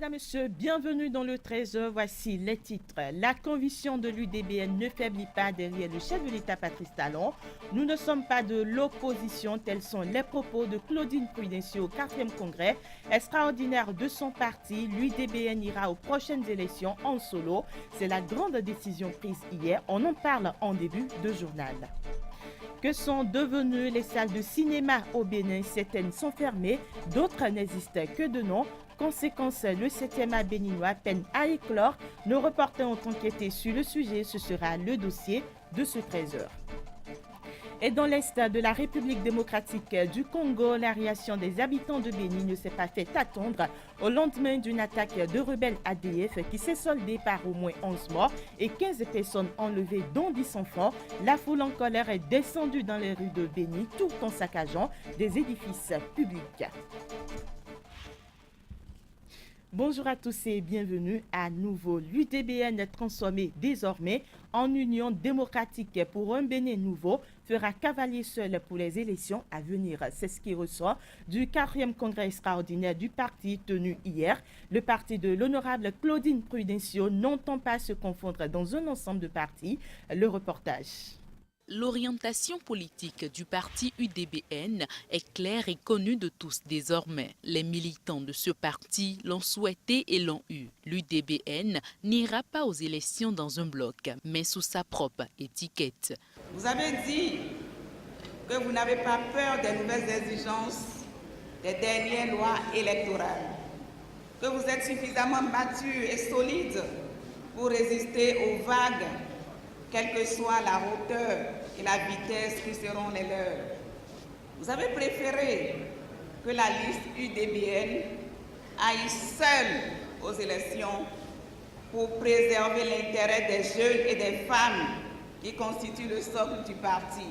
Mesdames, Messieurs, bienvenue dans le 13h. Voici les titres. La conviction de l'UDBN ne faiblit pas derrière le chef de l'État Patrice Talon. Nous ne sommes pas de l'opposition, tels sont les propos de Claudine Prudencio au 4e congrès extraordinaire de son parti. L'UDBN ira aux prochaines élections en solo. C'est la grande décision prise hier. On en parle en début de journal. Que sont devenues les salles de cinéma au Bénin? Certaines sont fermées, d'autres n'existent que de nom. Conséquence, le 7e art béninois peine à éclore. Nos reporters ont enquêté sur le sujet. Ce sera le dossier de ce 13h. Et dans l'est de la République démocratique du Congo, la réaction des habitants de Béni ne s'est pas fait attendre au lendemain d'une attaque de rebelles ADF qui s'est soldée par au moins 11 morts et 15 personnes enlevées, dont 10 enfants. La foule en colère est descendue dans les rues de Béni tout en saccageant des édifices publics. Bonjour à tous et bienvenue à nouveau. L'UDBN transformé désormais en Union démocratique pour un Bénin nouveau fera cavalier seul pour les élections à venir. C'est ce qui ressort du 4e congrès extraordinaire du parti tenu hier. Le parti de l'honorable Claudine Prudencio n'entend pas se confondre dans un ensemble de partis. Le reportage. L'orientation politique du parti UDBN est claire et connue de tous désormais. Les militants de ce parti l'ont souhaité et l'ont eu. L'UDBN n'ira pas aux élections dans un bloc, mais sous sa propre étiquette. Vous avez dit que vous n'avez pas peur des nouvelles exigences des dernières lois électorales, que vous êtes suffisamment mature et solide pour résister aux vagues, quelle que soit la hauteur et la vitesse qui seront les leurs. Vous avez préféré que la liste UDBN aille seule aux élections pour préserver l'intérêt des jeunes et des femmes qui constituent le socle du parti.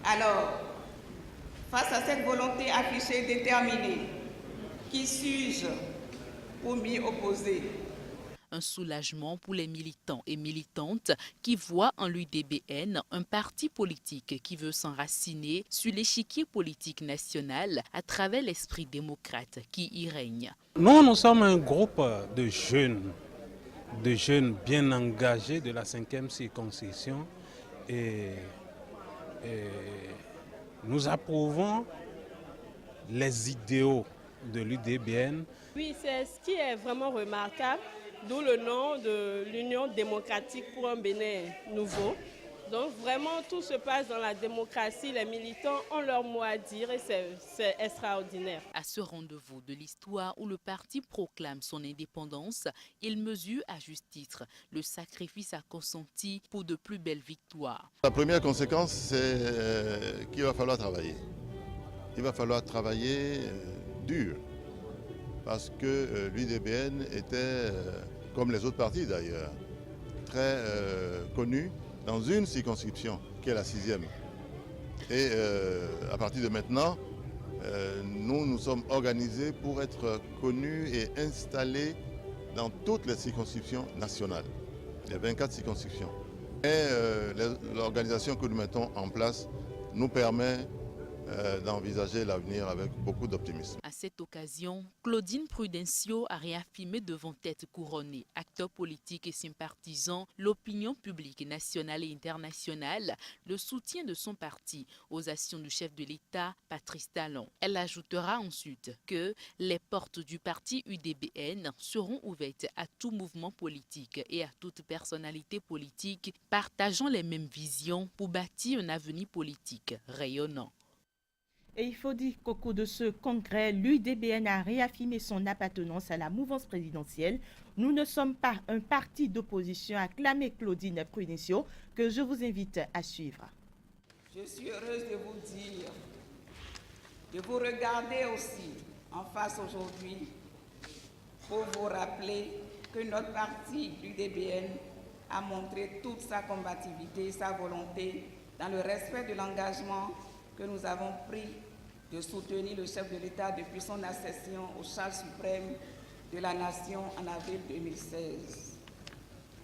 Alors, face à cette volonté affichée et déterminée, qui suis-je pour m'y opposer? Un soulagement pour les militants et militantes qui voient en l'UDBN un parti politique qui veut s'enraciner sur l'échiquier politique national à travers l'esprit démocrate qui y règne. Nous sommes un groupe de jeunes bien engagés de la 5e circonscription et nous approuvons les idéaux de l'UDBN. Oui, c'est ce qui est vraiment remarquable. D'où le nom de l'Union démocratique pour un Bénin nouveau. Donc vraiment, tout se passe dans la démocratie. Les militants ont leur mot à dire et c'est extraordinaire. À ce rendez-vous de l'histoire où le parti proclame son indépendance, il mesure à juste titre le sacrifice à consenti pour de plus belles victoires. La première conséquence, c'est qu'il va falloir travailler. Il va falloir travailler dur. Parce que l'UDBN était, comme les autres partis d'ailleurs, très connu dans une circonscription, qui est la 6e. Et à partir de maintenant, nous nous sommes organisés pour être connus et installés dans toutes les circonscriptions nationales, les 24 circonscriptions. Et l'organisation que nous mettons en place nous permet d'envisager l'avenir avec beaucoup d'optimisme. À cette occasion, Claudine Prudencio a réaffirmé devant tête couronnée, acteurs politiques et sympathisants, l'opinion publique nationale et internationale, le soutien de son parti aux actions du chef de l'État, Patrice Talon. Elle ajoutera ensuite que les portes du parti UDBN seront ouvertes à tout mouvement politique et à toute personnalité politique partageant les mêmes visions pour bâtir un avenir politique rayonnant. Et il faut dire qu'au cours de ce congrès, l'UDBN a réaffirmé son appartenance à la mouvance présidentielle. Nous ne sommes pas un parti d'opposition, a clamé Claudine Prudencio, que je vous invite à suivre. Je suis heureuse de vous dire, de vous regarder aussi en face aujourd'hui pour vous rappeler que notre parti, l'UDBN, a montré toute sa combativité et sa volonté dans le respect de l'engagement que nous avons pris de soutenir le chef de l'État depuis son accession au charge suprême de la nation en avril 2016.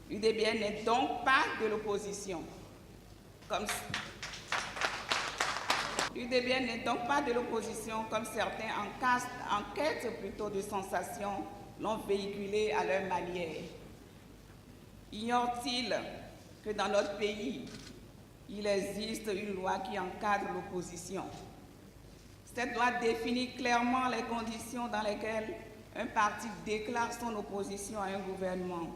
L'UDBN n'est donc pas de l'opposition. L'UDBN n'est donc pas de l'opposition comme certains en quête plutôt de sensations l'ont véhiculé à leur manière. Ignore-t-il que dans notre pays, il existe une loi qui encadre l'opposition? Cette loi définit clairement les conditions dans lesquelles un parti déclare son opposition à un gouvernement.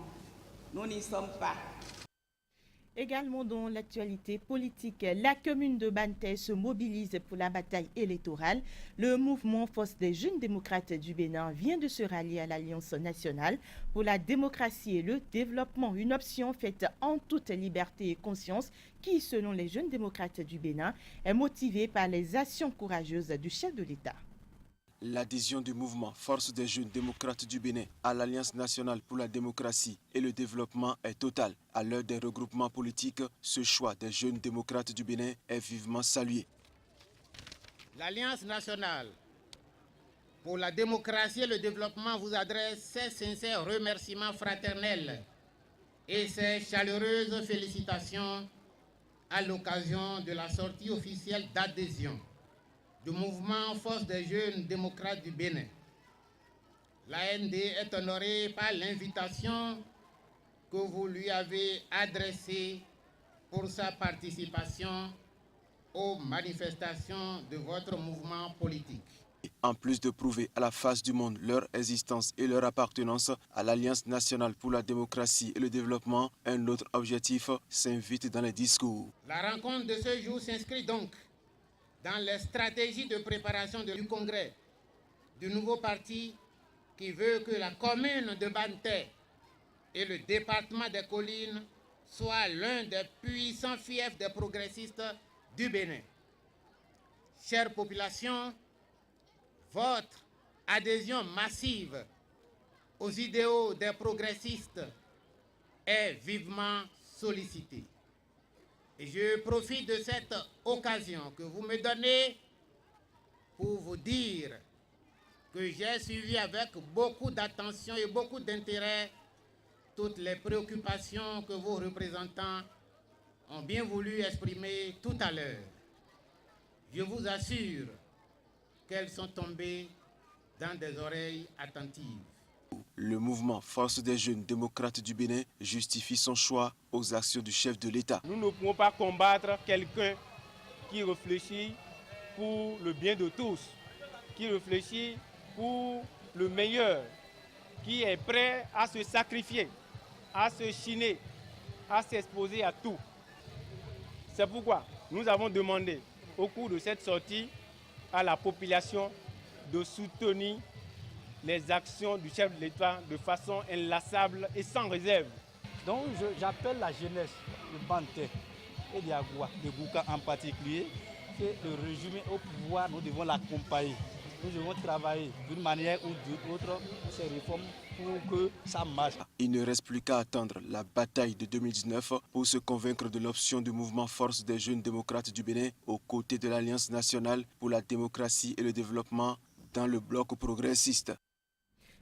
Nous n'y sommes pas. Également dans l'actualité politique, la commune de Bantay se mobilise pour la bataille électorale. Le mouvement Force des jeunes démocrates du Bénin vient de se rallier à l'Alliance nationale pour la démocratie et le développement, une option faite en toute liberté et conscience qui, selon les jeunes démocrates du Bénin, est motivée par les actions courageuses du chef de l'État. L'adhésion du mouvement Force des jeunes démocrates du Bénin à l'Alliance nationale pour la démocratie et le développement est totale. À l'heure des regroupements politiques, ce choix des jeunes démocrates du Bénin est vivement salué. L'Alliance nationale pour la démocratie et le développement vous adresse ses sincères remerciements fraternels et ses chaleureuses félicitations à l'occasion de la sortie officielle d'adhésion du mouvement Force des jeunes démocrates du Bénin. L'AND est honorée par l'invitation que vous lui avez adressée pour sa participation aux manifestations de votre mouvement politique. En plus de prouver à la face du monde leur existence et leur appartenance à l'Alliance nationale pour la démocratie et le développement, un autre objectif s'invite dans les discours. La rencontre de ce jour s'inscrit donc dans les stratégies de préparation du congrès du nouveau parti qui veut que la commune de Bantay et le département des Collines soient l'un des puissants fiefs des progressistes du Bénin. Chère population, votre adhésion massive aux idéaux des progressistes est vivement sollicitée. Et je profite de cette occasion que vous me donnez pour vous dire que j'ai suivi avec beaucoup d'attention et beaucoup d'intérêt toutes les préoccupations que vos représentants ont bien voulu exprimer tout à l'heure. Je vous assure qu'elles sont tombées dans des oreilles attentives. Le mouvement Force des jeunes démocrates du Bénin justifie son choix aux actions du chef de l'État. Nous ne pouvons pas combattre quelqu'un qui réfléchit pour le bien de tous, qui réfléchit pour le meilleur, qui est prêt à se sacrifier, à se chiner, à s'exposer à tout. C'est pourquoi nous avons demandé au cours de cette sortie à la population de soutenir les actions du chef de l'État de façon inlassable et sans réserve. Donc j'appelle la jeunesse de Bantay et d'Agoua, de Gouka en particulier, que le régime au pouvoir, nous devons l'accompagner. Nous devons travailler d'une manière ou d'une autre ces réformes pour que ça marche. Il ne reste plus qu'à attendre la bataille de 2019 pour se convaincre de l'option du mouvement Force des jeunes démocrates du Bénin aux côtés de l'Alliance nationale pour la démocratie et le développement dans le bloc progressiste.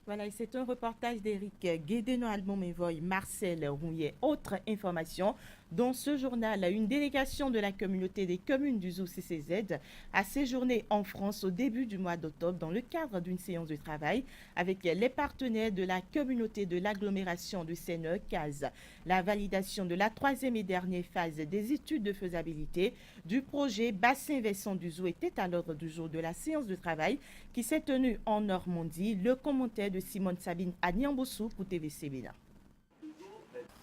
Voilà, et c'est un reportage d'Éric Guédeno, Albomévoy, Marcel Rouillet. Autre information, dans ce journal, une délégation de la communauté des communes du ZOU-CCZ a séjourné en France au début du mois d'octobre dans le cadre d'une séance de travail avec les partenaires de la communauté de l'agglomération de Seigneur, CAZ. La validation de la troisième et dernière phase des études de faisabilité du projet Bassin versant du ZOU était à l'ordre du jour de la séance de travail qui s'est tenue en Normandie. Le commentaire de Simone Sabine à Niambossou pour TVC Bénin.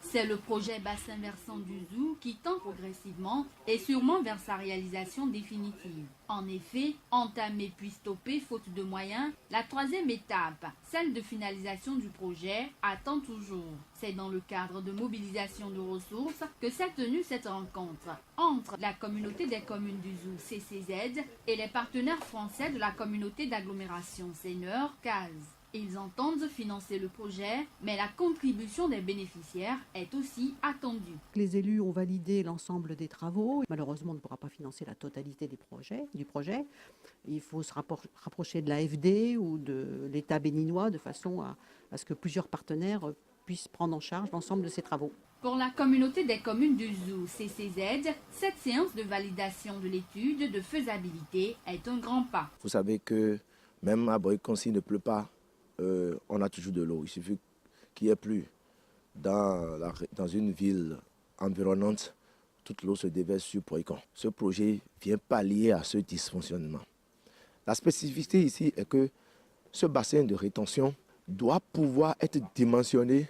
C'est le projet Bassin versant du ZOU qui tend progressivement et sûrement vers sa réalisation définitive. En effet, entamée puis stoppée faute de moyens, la troisième étape, celle de finalisation du projet, attend toujours. C'est dans le cadre de mobilisation de ressources que s'est tenue cette rencontre entre la communauté des communes du ZOU CCZ et les partenaires français de la communauté d'agglomération Seigneur, CAZ. Ils entendent financer le projet, mais la contribution des bénéficiaires est aussi attendue. Les élus ont validé l'ensemble des travaux. Malheureusement, on ne pourra pas financer la totalité du projet. Il faut se rapprocher de l'AFD ou de l'État béninois de façon à ce que plusieurs partenaires puissent prendre en charge l'ensemble de ces travaux. Pour la communauté des communes du ZOU CCZ, cette séance de validation de l'étude de faisabilité est un grand pas. Vous savez que même à Boyconsi, il ne pleut pas on a toujours de l'eau. Il suffit qu'il n'y ait plus. Dans une ville environnante, toute l'eau se déverse sur Boycon. Ce projet vient pallier à ce dysfonctionnement. La spécificité ici est que ce bassin de rétention doit pouvoir être dimensionné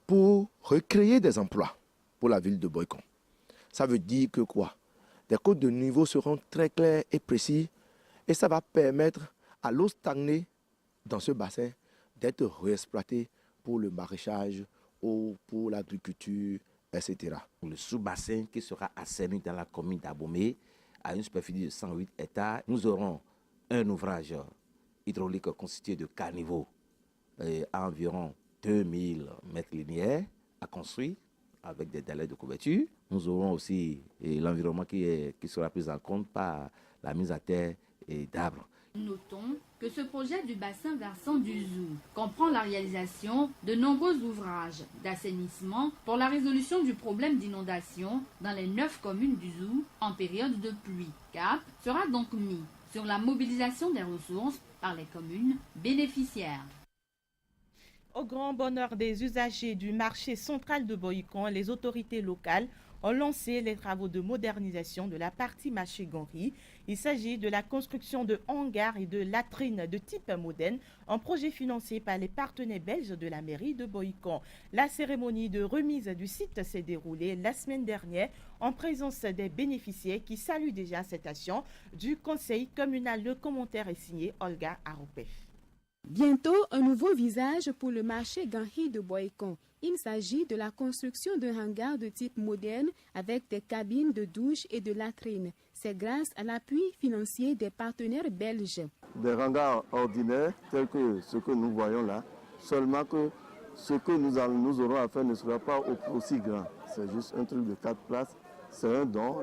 pour recréer des emplois pour la ville de Boycon. Ça veut dire que quoi? Des codes de niveau seront très clairs et précis et ça va permettre à l'eau stagnée dans ce bassin d'être réexploitée pour le maraîchage ou pour l'agriculture, etc. Le sous-bassin qui sera assaini dans la commune d'Abomey à une superficie de 108 hectares, nous aurons un ouvrage hydraulique constitué de caniveaux à environ 2000 mètres linéaires à construire avec des délais de couverture. Nous aurons aussi l'environnement qui sera pris en compte par la mise à terre d'arbres. Notons que ce projet du bassin versant du Zou comprend la réalisation de nombreux ouvrages d'assainissement pour la résolution du problème d'inondation dans les 9 communes du Zou en période de pluie. Cap sera donc mis sur la mobilisation des ressources par les communes bénéficiaires. Au grand bonheur des usagers du marché central de Boycon, les autorités locales ont lancé les travaux de modernisation de la partie marché Ganri. Il s'agit de la construction de hangars et de latrines de type moderne, un projet financé par les partenaires belges de la mairie de Boycon. La cérémonie de remise du site s'est déroulée la semaine dernière en présence des bénéficiaires qui saluent déjà cette action du conseil communal. Le commentaire est signé Olga Aroupef. Bientôt, un nouveau visage pour le marché Ganri de Boycon. Il s'agit de la construction d'un hangar de type moderne avec des cabines de douche et de latrines. C'est grâce à l'appui financier des partenaires belges. Des hangars ordinaires tels que ce que nous voyons là, seulement que ce que nous aurons à faire ne sera pas aussi grand. C'est juste un truc de 4 places. C'est un don.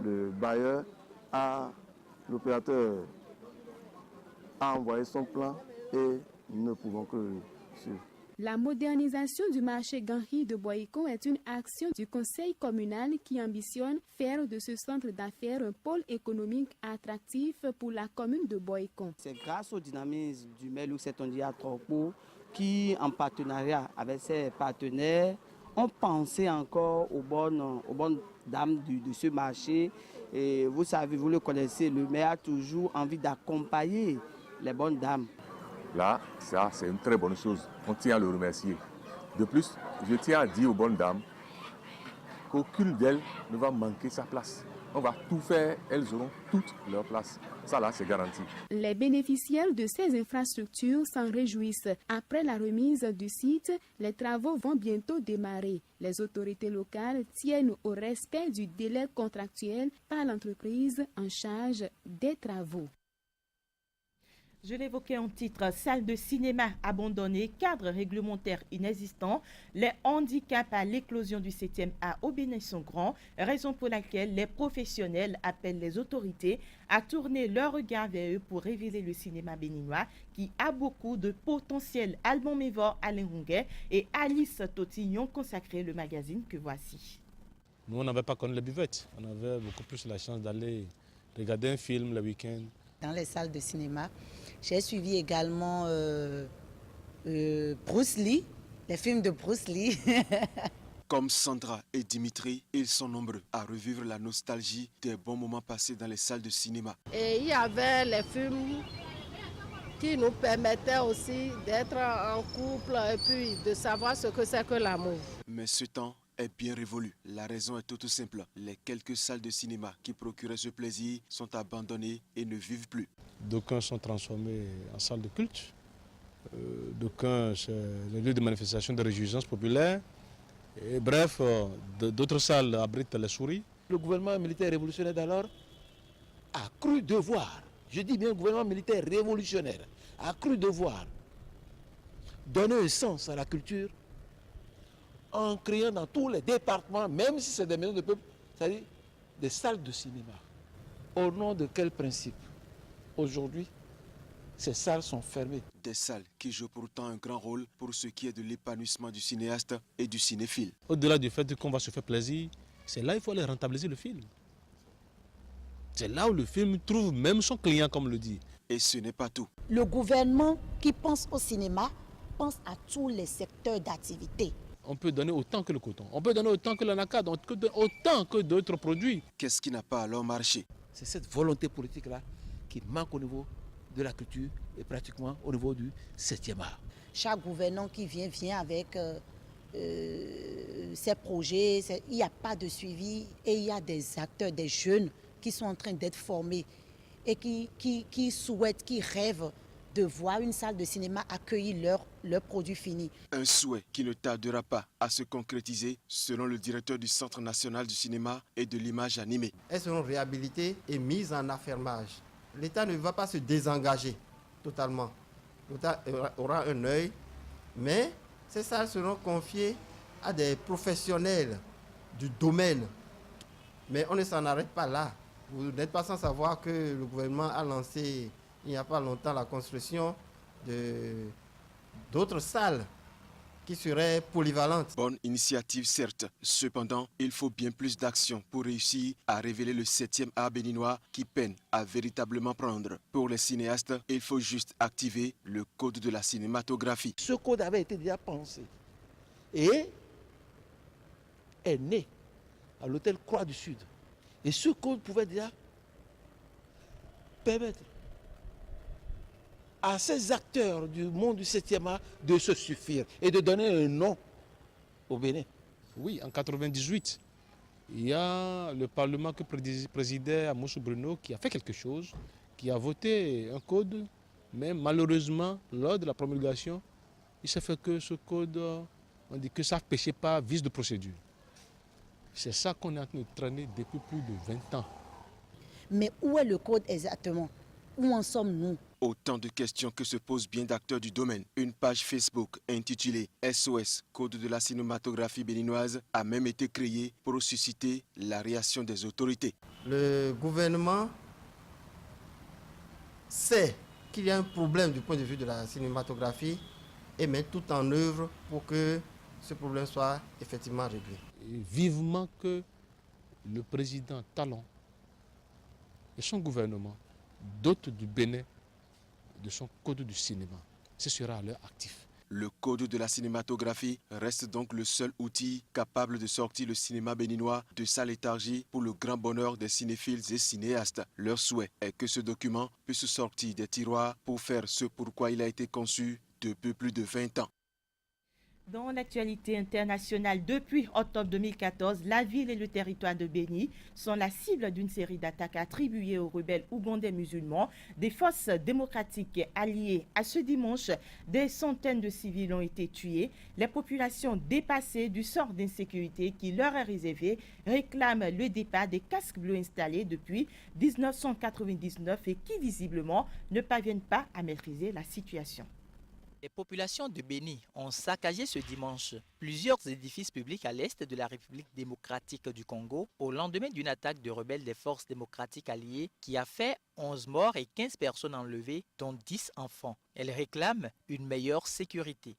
Le bailleur l'opérateur a envoyé son plan et nous ne pouvons que le suivre. La modernisation du marché Ganri de Boycon est une action du conseil communal qui ambitionne faire de ce centre d'affaires un pôle économique attractif pour la commune de Boycon. C'est grâce au dynamisme du maire Luc Setondia Tropo qui, en partenariat avec ses partenaires, ont pensé encore aux bonnes dames de ce marché. Et vous savez, vous le connaissez, le maire a toujours envie d'accompagner les bonnes dames. Là, ça, c'est une très bonne chose. On tient à le remercier. De plus, je tiens à dire aux bonnes dames qu'aucune d'elles ne va manquer sa place. On va tout faire, elles auront toute leur place. Ça là, c'est garanti. Les bénéficiaires de ces infrastructures s'en réjouissent. Après la remise du site, les travaux vont bientôt démarrer. Les autorités locales tiennent au respect du délai contractuel par l'entreprise en charge des travaux. Je l'évoquais en titre, salle de cinéma abandonnée, cadre réglementaire inexistant, les handicaps à l'éclosion du 7e art au Bénin sont grands, raison pour laquelle les professionnels appellent les autorités à tourner leur regard vers eux pour révéler le cinéma béninois qui a beaucoup de potentiel. Alban Mévor, Alain Ronguet et Alice Totignon consacré le magazine que voici. Nous, on n'avait pas connu les buvettes, on avait beaucoup plus la chance d'aller regarder un film le week-end. Dans les salles de cinéma, j'ai suivi également Bruce Lee, les films de Bruce Lee. Comme Sandra et Dimitri, ils sont nombreux à revivre la nostalgie des bons moments passés dans les salles de cinéma. Et il y avait les films qui nous permettaient aussi d'être en couple et puis de savoir ce que c'est que l'amour. Mais ce temps est bien révolu. La raison est toute simple. Les quelques salles de cinéma qui procuraient ce plaisir sont abandonnées et ne vivent plus. D'aucuns sont transformés en salles de culte. D'aucuns, c'est le lieu de manifestation de réjouissance populaire. Et bref, d'autres salles abritent les souris. Le gouvernement militaire révolutionnaire d'alors a cru devoir, je dis bien gouvernement militaire révolutionnaire, a cru devoir donner un sens à la culture en créant dans tous les départements, même si c'est des maisons de peuple, c'est-à-dire des salles de cinéma. Au nom de quel principe? Aujourd'hui, ces salles sont fermées. Des salles qui jouent pourtant un grand rôle pour ce qui est de l'épanouissement du cinéaste et du cinéphile. Au-delà du fait qu'on va se faire plaisir, c'est là qu'il faut aller rentabiliser le film. C'est là où le film trouve même son client, comme le dit. Et ce n'est pas tout. Le gouvernement qui pense au cinéma pense à tous les secteurs d'activité. On peut donner autant que le coton, on peut donner autant que l'anacade, autant que d'autres produits. Qu'est-ce qui n'a pas alors marché? C'est cette volonté politique-là qui manque au niveau de la culture et pratiquement au niveau du 7e art. Chaque gouvernant qui vient avec ses projets, il n'y a pas de suivi et il y a des acteurs, des jeunes qui sont en train d'être formés et qui souhaitent, qui rêvent de voir une salle de cinéma accueillir leurs produits finis. Un souhait qui ne tardera pas à se concrétiser selon le directeur du Centre national du cinéma et de l'image animée. Elles seront réhabilitées et mises en affermage. L'État ne va pas se désengager totalement. L'État aura un œil, mais ces salles seront confiées à des professionnels du domaine. Mais on ne s'en arrête pas là. Vous n'êtes pas sans savoir que le gouvernement a lancé il n'y a pas longtemps la construction d'autres salles qui seraient polyvalentes. Bonne initiative certes, cependant il faut bien plus d'action pour réussir à révéler le 7e art béninois qui peine à véritablement prendre. Pour les cinéastes, il faut juste activer le code de la cinématographie. Ce code avait été déjà pensé et est né à l'hôtel Croix du Sud. Et ce code pouvait déjà permettre à ces acteurs du monde du 7e art de se suffire et de donner un nom au Bénin. Oui, en 1998, il y a le Parlement que présidait Amoussou Bruno qui a fait quelque chose, qui a voté un code, mais malheureusement, lors de la promulgation, il s'est fait que ce code, on dit que ça ne péchait pas vice de procédure. C'est ça qu'on est en train de traîner depuis plus de 20 ans. Mais où est le code exactement? Où en sommes-nous? Autant de questions que se posent bien d'acteurs du domaine. Une page Facebook intitulée SOS, Code de la cinématographie béninoise, a même été créée pour susciter la réaction des autorités. Le gouvernement sait qu'il y a un problème du point de vue de la cinématographie et met tout en œuvre pour que ce problème soit effectivement réglé. Et vivement que le président Talon et son gouvernement dotent du Bénin de son code du cinéma. Ce sera à leur actif. Le code de la cinématographie reste donc le seul outil capable de sortir le cinéma béninois de sa léthargie pour le grand bonheur des cinéphiles et cinéastes. Leur souhait est que ce document puisse sortir des tiroirs pour faire ce pourquoi il a été conçu depuis plus de 20 ans. Dans l'actualité internationale, depuis octobre 2014, la ville et le territoire de Béni sont la cible d'une série d'attaques attribuées aux rebelles ougandais musulmans. Des forces démocratiques alliées à ce dimanche, des centaines de civils ont été tués. Les populations dépassées du sort d'insécurité qui leur est réservé réclament le départ des casques bleus installés depuis 1999 et qui visiblement ne parviennent pas à maîtriser la situation. Les populations de Béni ont saccagé ce dimanche plusieurs édifices publics à l'est de la République démocratique du Congo au lendemain d'une attaque de rebelles des forces démocratiques alliées qui a fait 11 morts et 15 personnes enlevées, dont 10 enfants. Elles réclament une meilleure sécurité.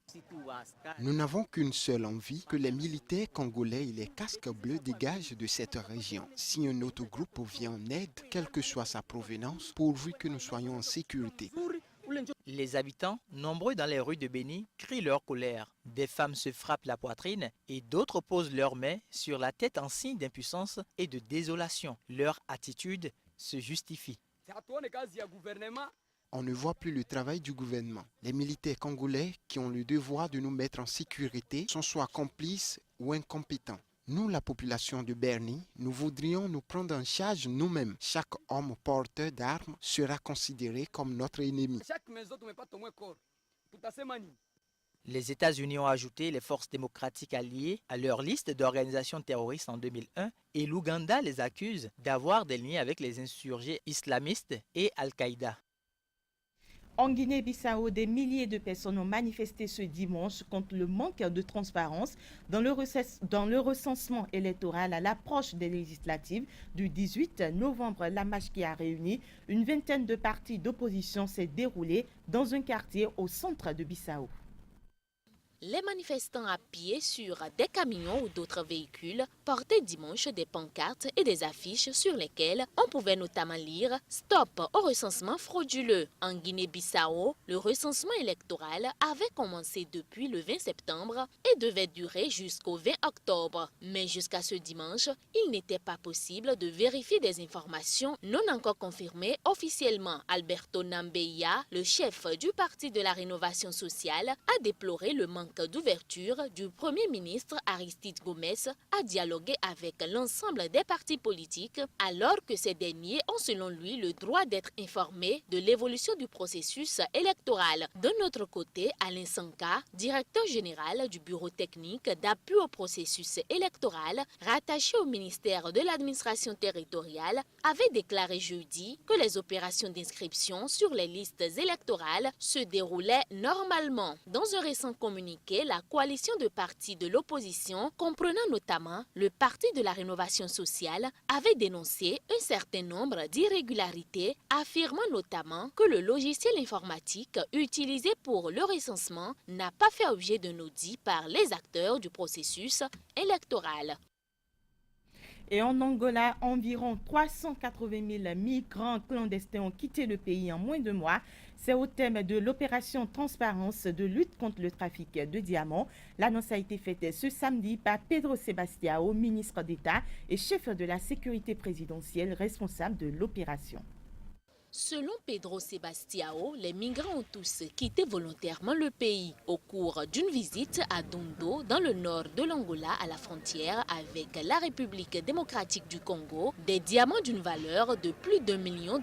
Nous n'avons qu'une seule envie, que les militaires congolais et les casques bleus dégagent de cette région. Si un autre groupe vient en aide, quelle que soit sa provenance, pourvu que nous soyons en sécurité. Les habitants, nombreux dans les rues de Béni, crient leur colère. Des femmes se frappent la poitrine et d'autres posent leurs mains sur la tête en signe d'impuissance et de désolation. Leur attitude se justifie. On ne voit plus le travail du gouvernement. Les militaires congolais qui ont le devoir de nous mettre en sécurité sont soit complices ou incompétents. Nous, la population de Béni, nous voudrions nous prendre en charge nous-mêmes. Chaque homme porteur d'armes sera considéré comme notre ennemi. Les États-Unis ont ajouté les forces démocratiques alliées à leur liste d'organisations terroristes en 2001 et l'Ouganda les accuse d'avoir des liens avec les insurgés islamistes et Al-Qaïda. En Guinée-Bissau, des milliers de personnes ont manifesté ce dimanche contre le manque de transparence dans le recensement électoral à l'approche des législatives du 18 novembre. La marche qui a réuni une vingtaine de partis d'opposition s'est déroulée dans un quartier au centre de Bissau. Les manifestants à pied sur des camions ou d'autres véhicules portaient dimanche des pancartes et des affiches sur lesquelles on pouvait notamment lire « Stop au recensement frauduleux ». En Guinée-Bissau, le recensement électoral avait commencé depuis le 20 septembre et devait durer jusqu'au 20 octobre. Mais jusqu'à ce dimanche, il n'était pas possible de vérifier des informations non encore confirmées officiellement. Alberto Nambeya, le chef du Parti de la Rénovation sociale, a déploré le manque d'ouverture du Premier ministre Aristide Gomes à dialoguer avec l'ensemble des partis politiques alors que ces derniers ont selon lui le droit d'être informés de l'évolution du processus électoral. De notre côté, Alain Sanka, directeur général du bureau technique d'appui au processus électoral rattaché au ministère de l'administration territoriale, avait déclaré jeudi que les opérations d'inscription sur les listes électorales se déroulaient normalement. Dans un récent communiqué, la coalition de partis de l'opposition, comprenant notamment le Parti de la Rénovation sociale, avait dénoncé un certain nombre d'irrégularités, affirmant notamment que le logiciel informatique utilisé pour le recensement n'a pas fait objet d'un audit par les acteurs du processus électoral. Et en Angola, environ 380 000 migrants clandestins ont quitté le pays en moins de mois. C'est au thème de l'opération Transparence de lutte contre le trafic de diamants. L'annonce a été faite ce samedi par Pedro Sebastião, ministre d'État et chef de la sécurité présidentielle responsable de l'opération. Selon Pedro Sebastião, les migrants ont tous quitté volontairement le pays au cours d'une visite à Dondo, dans le nord de l'Angola, à la frontière avec la République démocratique du Congo. Des diamants d'une valeur de plus d'$1 million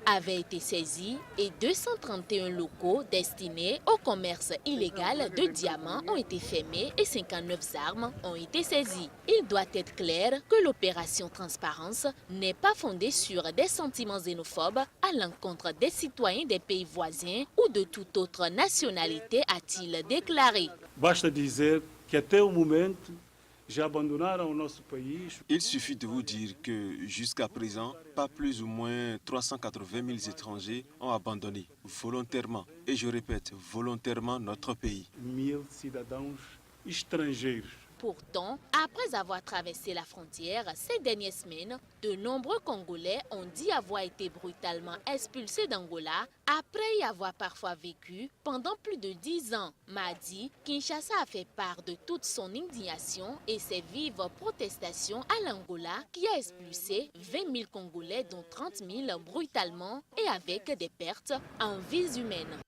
avaient été saisis et 231 locaux destinés au commerce illégal de diamants ont été fermés et 59 armes ont été saisies. Il doit être clair que l'opération Transparence n'est pas fondée sur des sentiments xénophobes à l'encontre des citoyens des pays voisins ou de toute autre nationalité, a-t-il déclaré. Basta dizer que até o momento já abandonaram o nosso país. Il suffit de vous dire que jusqu'à présent, pas plus ou moins 380 000 étrangers ont abandonné volontairement, et je répète, volontairement notre pays. 1000 cidadãos estrangeiros. Pourtant, après avoir traversé la frontière ces dernières semaines, de nombreux Congolais ont dit avoir été brutalement expulsés d'Angola après y avoir parfois vécu pendant plus de 10 ans. Mardi, Kinshasa a fait part de toute son indignation et ses vives protestations à l'Angola qui a expulsé 20 000 Congolais, dont 30 000 brutalement et avec des pertes en vies humaines.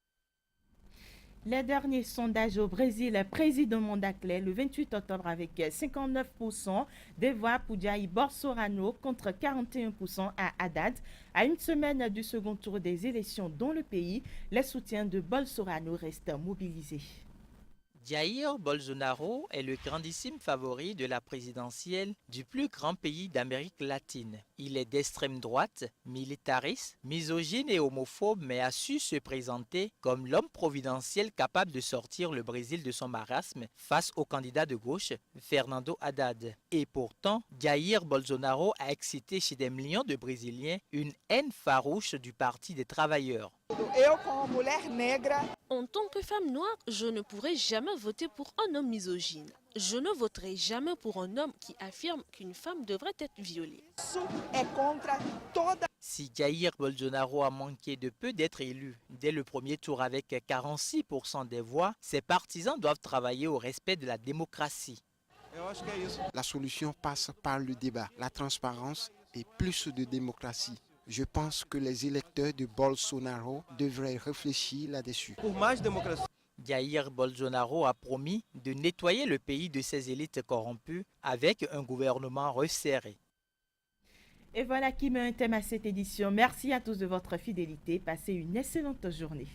Les derniers sondages au Brésil, président Mondaclé le 28 octobre avec 59% des voix pour Jair Bolsonaro contre 41% à Haddad. À une semaine du second tour des élections dans le pays, les soutiens de Bolsonaro restent mobilisés. Jair Bolsonaro est le grandissime favori de la présidentielle du plus grand pays d'Amérique latine. Il est d'extrême droite, militariste, misogyne et homophobe, mais a su se présenter comme l'homme providentiel capable de sortir le Brésil de son marasme face au candidat de gauche, Fernando Haddad. Et pourtant, Jair Bolsonaro a excité chez des millions de Brésiliens une haine farouche du Parti des travailleurs. En tant que femme noire, je ne pourrai jamais voter pour un homme misogyne. Je ne voterai jamais pour un homme qui affirme qu'une femme devrait être violée. Si Jair Bolsonaro a manqué de peu d'être élu dès le premier tour avec 46% des voix, ses partisans doivent travailler au respect de la démocratie. La solution passe par le débat, la transparence et plus de démocratie. Je pense que les électeurs de Bolsonaro devraient réfléchir là-dessus. Pour plus de démocratie. Jair Bolsonaro a promis de nettoyer le pays de ses élites corrompues avec un gouvernement resserré. Et voilà qui met un thème à cette édition. Merci à tous de votre fidélité. Passez une excellente journée.